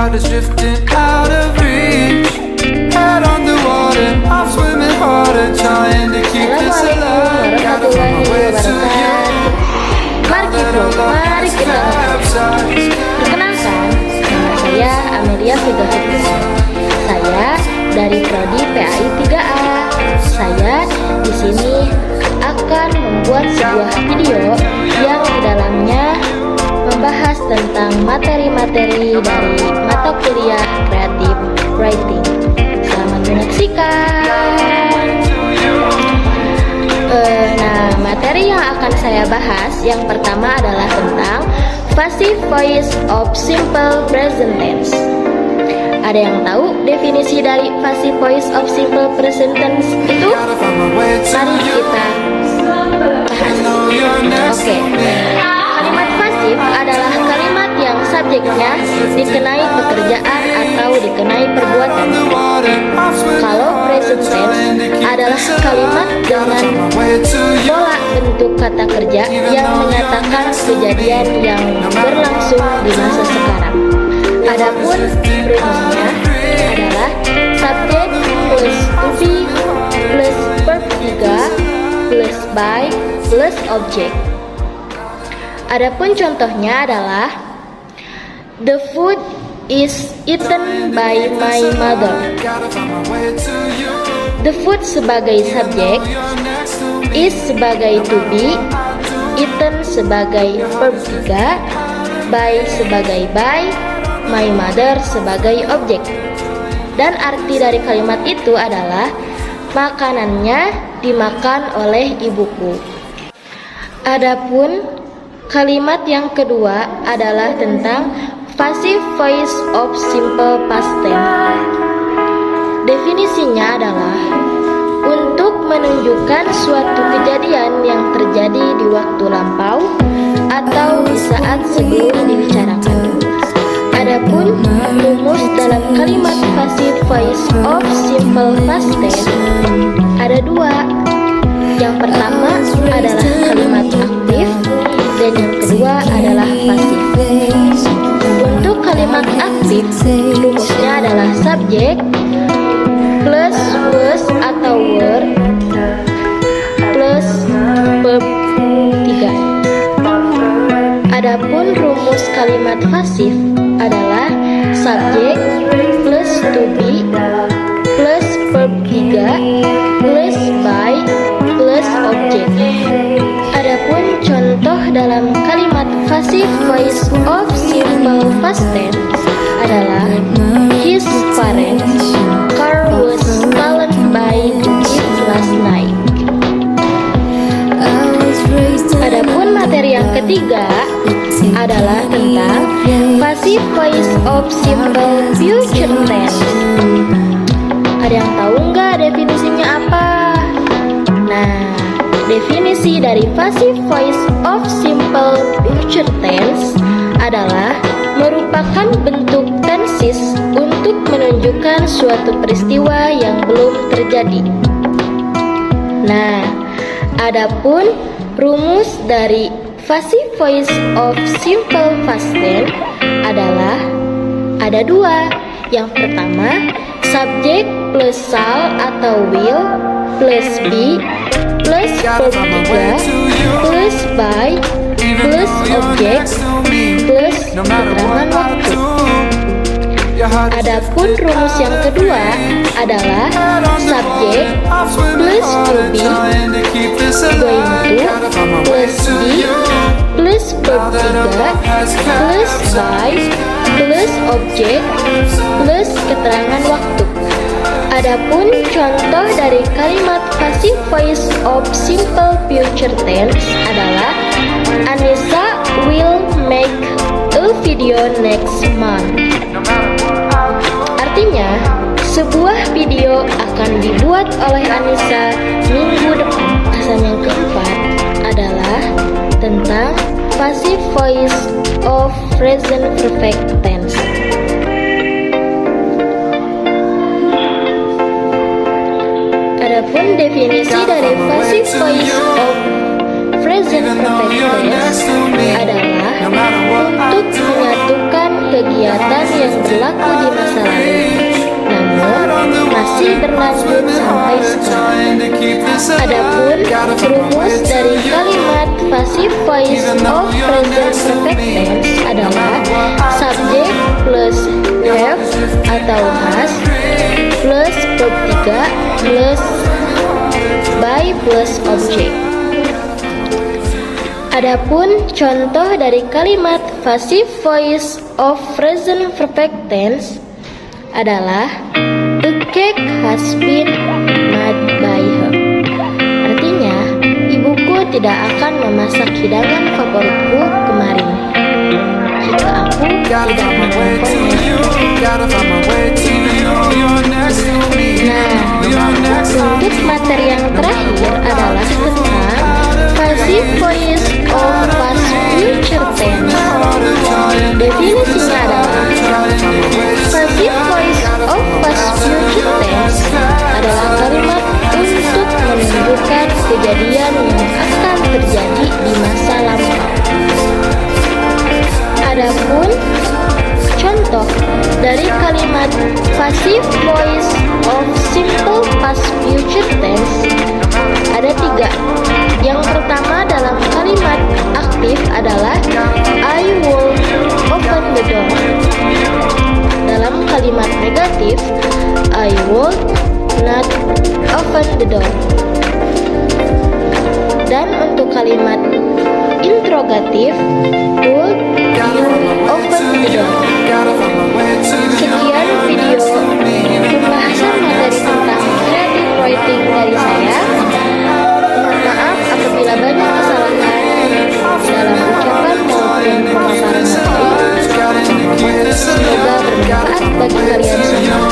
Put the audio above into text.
heart is drifting out of reach. Head on the water, I'm swimming harder, trying to keep this alive. Gotta find my way to you. Mari kita perkenalkan, nama saya Amelia Vega Fitri. Saya dari prodi PAI 3A. Saya di sini akan membuat sebuah video yang di dalamnya membahas tentang materi-materi dari mata kuliah Creative Writing. Selamat menyaksikan. Nah, materi yang akan saya bahas yang pertama adalah tentang passive voice of simple present tense. Ada yang tahu definisi dari passive voice of simple present tense itu? Mari kita bahas. Oke. Kalimat pasif adalah kalimat yang subjeknya dikenai pekerjaan atau dikenai perbuatan. Kalau present tense adalah kalimat dengan pola bentuk kata kerja yang menyatakan kejadian yang berlangsung di masa sekarang. Adapun rumusnya adalah subjek plus to be plus verb 3 plus by plus object. Adapun contohnya adalah the food is eaten by my mother. The food sebagai subjek, is sebagai to be, eaten sebagai verb 3, by sebagai by, my mother sebagai objek. Dan arti dari kalimat itu adalah makanannya dimakan oleh ibuku. Adapun kalimat yang kedua adalah tentang passive voice of simple past tense. Definisinya adalah untuk menunjukkan suatu kejadian yang terjadi di waktu lampau atau di saat sebelum dibicarakan. Adapun rumus dalam kalimat passive voice of simple past tense ada dua. Yang pertama adalah kalimat aktif dan yang kedua adalah pasif. Untuk kalimat aktif, rumusnya adalah subjek plus was atau were plus verb 3. Adapun rumus kalimat pasif adalah subjek plus to be plus verb 3 plus by plus object. Adapun contoh dalam kalimat passive voice of simple past tense adalah his parents' car was stolen by thief last night. Adapun materi yang ketiga adalah tentang passive voice of simple future tense. Ada yang tahu nggak definisinya apa? Nah, definisi dari passive voice of simple future tense adalah merupakan bentuk tenses untuk menunjukkan suatu peristiwa yang belum terjadi. Nah, adapun rumus dari passive voice of simple past tense adalah ada dua. Yang pertama, subjek plus shall atau will plus be plus verb 3 plus by plus object plus keterangan waktu. Adapun rumus yang kedua adalah subjek plus to be going to plus be plus verb 3 plus by plus object plus keterangan waktu. Adapun contoh dari kalimat passive voice of simple future tense adalah Anissa will make a video next month. Artinya, sebuah video akan dibuat oleh Anissa minggu depan. Bahasan yang keempat adalah tentang passive voice of present perfect tense. Adapun definisi dari passive voice of present perfect tense adalah untuk menyatukan kegiatan kegiatan yang berlaku di masa lalu, namun masih berlanjut sampai sekarang. Adapun rumus dari kalimat passive voice of present perfect tense adalah subjek plus have atau has plus verb 3 plus by plus object. Adapun contoh dari kalimat passive voice of present perfect tense adalah a cake has been made by her. Artinya, ibuku tidak akan memasak hidangan favoritku kemarin jika aku tidak menontonnya. Nah, untuk materi yang terakhir adalah tentang passive voice of past future tense. Definisinya adalah passive voice of past future tense adalah kalimat untuk menunjukkan kejadian yang akan terjadi di masa lampau. Adapun contoh dari kalimat passive voice of simple past future tense ada 3. Yang pertama dalam kalimat aktif adalah I will open the door. Dalam kalimat negatif I will not open the door. Dan untuk kalimat interrogatif would you open the door. Sekian video pembahasan materi tentang creative writing dari saya. Mohon maaf apabila banyak kesalahan dalam ucapan maupun pemaparan materi. Semoga bermanfaat bagi kalian semua.